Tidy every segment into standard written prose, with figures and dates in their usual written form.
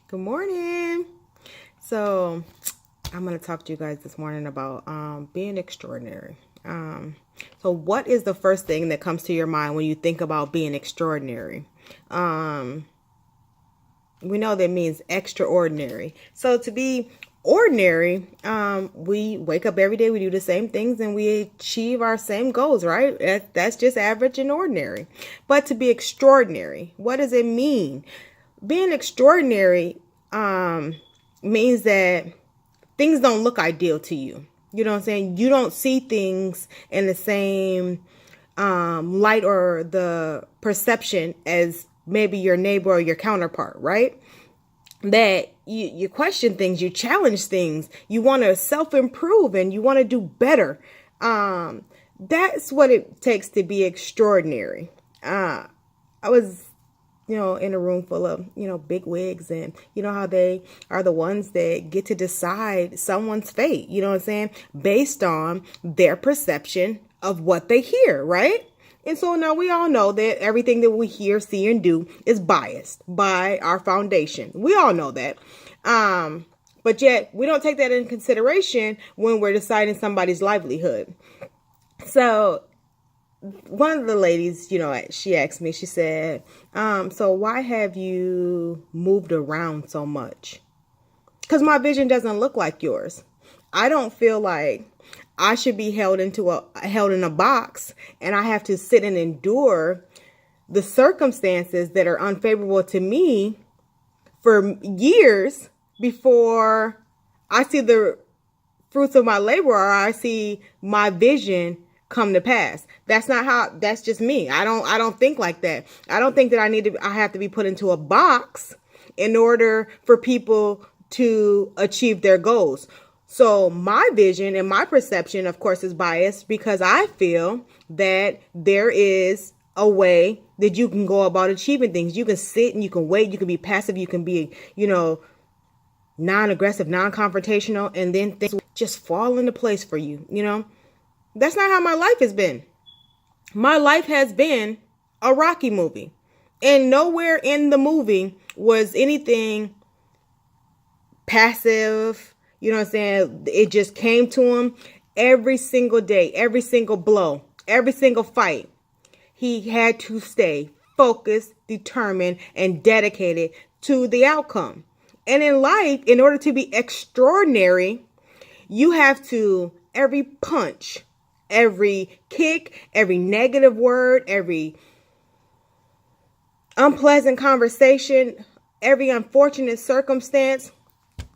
Good morning. So, I'm going to talk to you guys this morning about being extraordinary. So, what is the first thing that comes to your mind when you think about being extraordinary? We know that means extraordinary. So, to be ordinary, we wake up every day, we do the same things, and we achieve our same goals, right? That's just average and ordinary. But to be extraordinary, what does it mean? Being extraordinary means that things don't look ideal to you. You know what I'm saying? You don't see things in the same light or the perception as maybe your neighbor or your counterpart, right? That you question things, you challenge things, you want to self-improve and you want to do better. That's what it takes to be extraordinary. I was in a room full of, big wigs, and you know how they are the ones that get to decide someone's fate, you know what I'm saying, based on their perception of what they hear, right? And so now we all know that everything that we hear, see, and do is biased by our foundation. We all know that. But yet we don't take that into consideration when we're deciding somebody's livelihood. So one of the ladies, she asked me, she said, so why have you moved around so much? Because my vision doesn't look like yours. I don't feel like I should be held in a box and I have to sit and endure the circumstances that are unfavorable to me for years before I see the fruits of my labor or I see my vision come to pass. That's just me. I don't think like that. I don't think that I have to be put into a box in order for people to achieve their goals. So my vision and my perception, of course, is biased because I feel that there is a way that you can go about achieving things. You can sit and you can wait. You can be passive. You can be, non-aggressive, non-confrontational, and then things will just fall into place for you. That's not how my life has been. My life has been a Rocky movie. And nowhere in the movie was anything passive. You know what I'm saying? It just came to him every single day, every single blow, every single fight. He had to stay focused, determined, and dedicated to the outcome. And in life, in order to be extraordinary, you have to, every punch, every kick, every negative word, every unpleasant conversation, every unfortunate circumstance,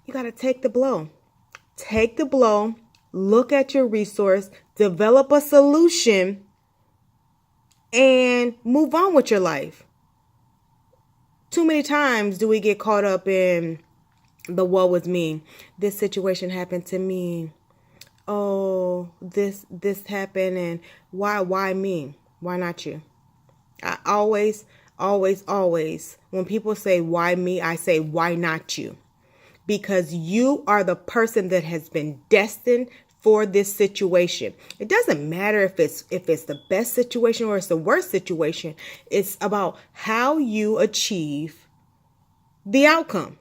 you got to take the blow. Take the blow, look at your resource, develop a solution, and move on with your life. Too many times do we get caught up in the woe is me. This situation happened to me. Oh, this happened, and why me? Why not you? I always, when people say why me, I say why not you? Because you are the person that has been destined for this situation. It doesn't matter if it's the best situation or it's the worst situation. It's about how you achieve the outcome.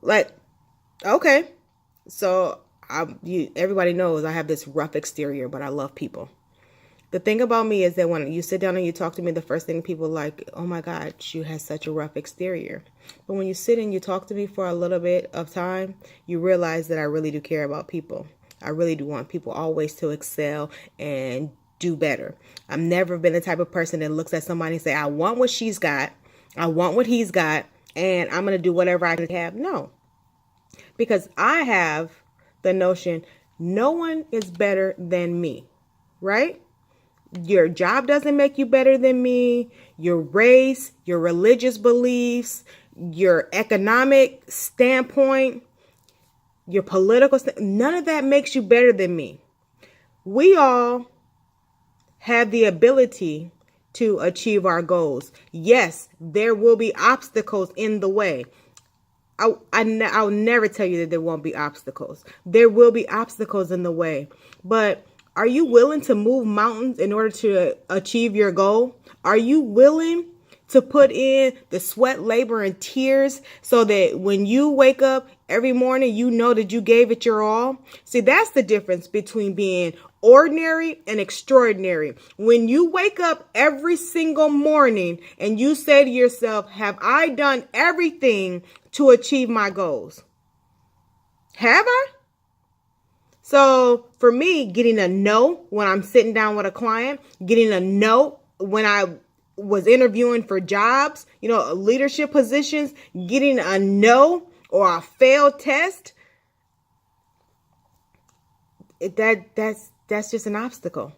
Like, okay, so everybody knows I have this rough exterior, but I love people. The thing about me is that when you sit down and you talk to me, the first thing people are like, oh my God, you have such a rough exterior. But when you sit and you talk to me for a little bit of time, you realize that I really do care about people. I really do want people always to excel and do better. I've never been the type of person that looks at somebody and say, I want what she's got. I want what he's got. And I'm going to do whatever I can have. No, because I have the notion no one is better than me, right? Your job doesn't make you better than me. Your race, your religious beliefs, your economic standpoint, your political none of that makes you better than me. We all have the ability to achieve our goals. Yes, there will be obstacles in the way. I'll never tell you that there won't be obstacles. There will be obstacles in the way. But are you willing to move mountains in order to achieve your goal? Are you willing to put in the sweat, labor, and tears so that when you wake up every morning, you know that you gave it your all? See, that's the difference between being ordinary and extraordinary. When you wake up every single morning and you say to yourself, have I done everything to achieve my goals? Have I? So for me, getting a no when I'm sitting down with a client, getting a no when I was interviewing for jobs, leadership positions, getting a no or a failed test, that's just an obstacle.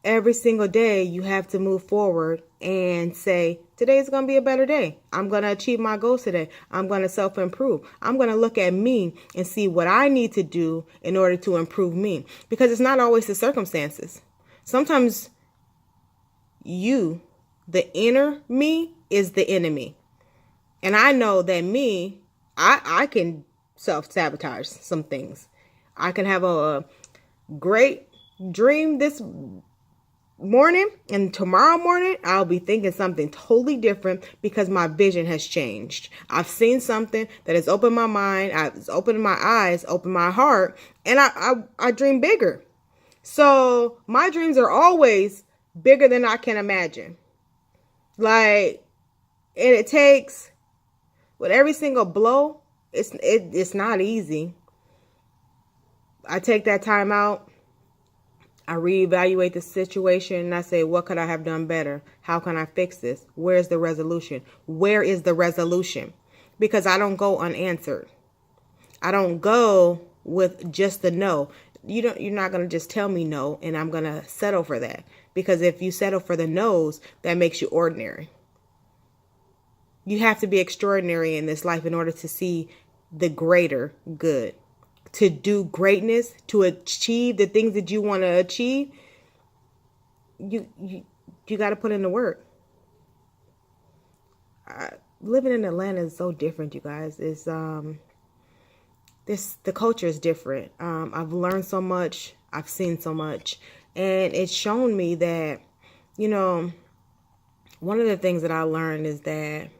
Every single day you have to move forward and say, today's going to be a better day. I'm going to achieve my goals today. I'm going to self-improve. I'm going to look at me and see what I need to do in order to improve me. Because it's not always the circumstances. Sometimes you, the inner me, is the enemy. And I know that me, I can self-sabotage some things. I can have a great dream this morning, and tomorrow morning I'll be thinking something totally different because my vision has changed. I've seen something that has opened my mind, it's opened my eyes, opened my heart, and I dream bigger. So my dreams are always bigger than I can imagine. And it takes, with every single blow, it's not easy. I take that time out. I reevaluate the situation and I say, what could I have done better? How can I fix this? Where's the resolution? Where is the resolution? Because I don't go unanswered. I don't go with just the no. You're not going to just tell me no and I'm going to settle for that. Because if you settle for the no's, that makes you ordinary. You have to be extraordinary in this life in order to see the greater good. To do greatness, to achieve the things that you want to achieve, you got to put in the work. Living in Atlanta is so different, you guys. It's the culture is different. I've learned so much. I've seen so much, and it's shown me that, one of the things that I learned is that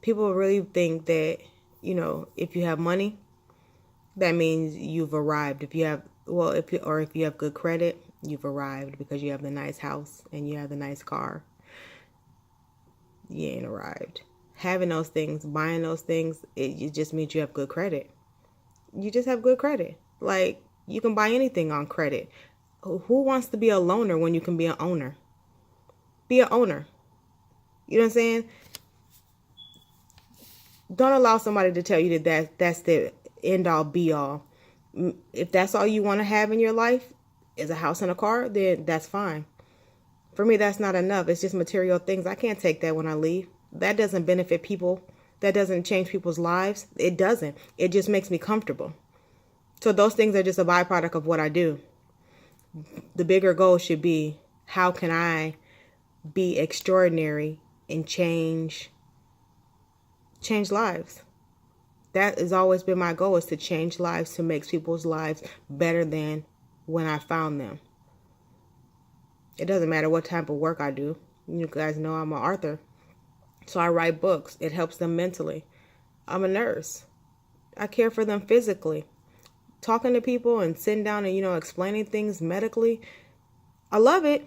people really think that, if you have money, that means you've arrived. If you have good credit, you've arrived because you have the nice house and you have the nice car. You ain't arrived. Having those things, buying those things, it just means you have good credit. You just have good credit. Like, you can buy anything on credit. Who wants to be a loner when you can be an owner? Be an owner. You know what I'm saying? Don't allow somebody to tell you that's the end all be all. If that's all you want to have in your life is a house and a car, then that's fine. For me, that's not enough. It's just material things. I can't take that when I leave. That doesn't benefit people. That doesn't change people's lives. It doesn't. It just makes me comfortable. So those things are just a byproduct of what I do. The bigger goal should be, how can I be extraordinary and change lives? That has always been my goal, is to change lives, to make people's lives better than when I found them. It doesn't matter what type of work I do. You guys know I'm an author. So I write books. It helps them mentally. I'm a nurse. I care for them physically. Talking to people and sitting down and, explaining things medically. I love it.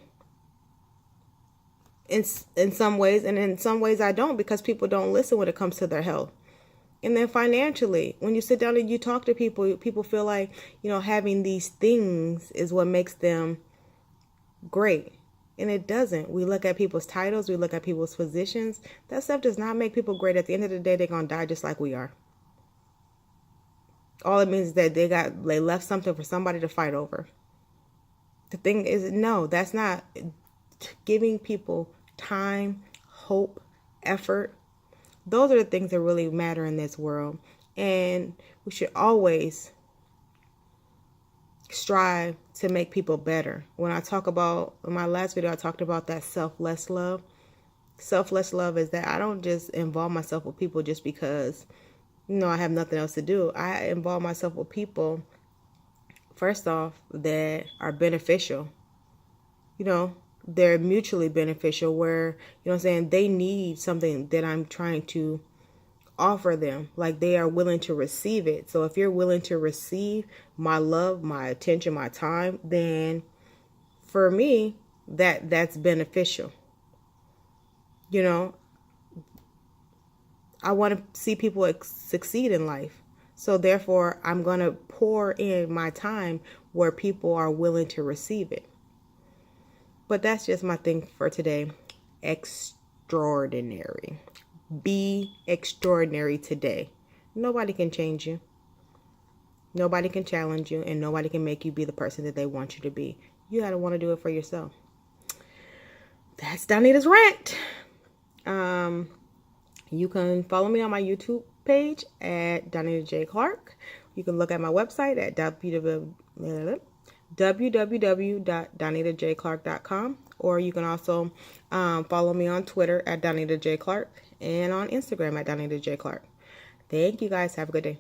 In some ways, and in some ways I don't, because people don't listen when it comes to their health. And then financially, when you sit down and you talk to people, people feel like, having these things is what makes them great. And it doesn't. We look at people's titles. We look at people's positions. That stuff does not make people great. At the end of the day, they're going to die just like we are. All it means is that they left something for somebody to fight over. The thing is, no, that's not giving people time, hope, effort. Those are the things that really matter in this world. And we should always strive to make people better. When I talk about, in my last video, I talked about that selfless love. Selfless love is that I don't just involve myself with people just because, I have nothing else to do. I involve myself with people, first off, that are beneficial. they're mutually beneficial, where, you know what I'm saying, they need something that I'm trying to offer them. Like, they are willing to receive it. So if you're willing to receive my love, my attention, my time, then for me, that's beneficial. You know, I want to see people succeed in life. So therefore, I'm going to pour in my time where people are willing to receive it. But that's just my thing for today. Extraordinary. Be extraordinary today. Nobody can change you. Nobody can challenge you, and nobody can make you be the person that they want you to be. You gotta want to do it for yourself. That's Donita's rant. You can follow me on my YouTube page at Donita J. Clark. You can look at my website at www.donitajclark.com, or you can also follow me on Twitter at Donita J. Clark and on Instagram at Donita J. Clark. Thank you guys. Have a good day.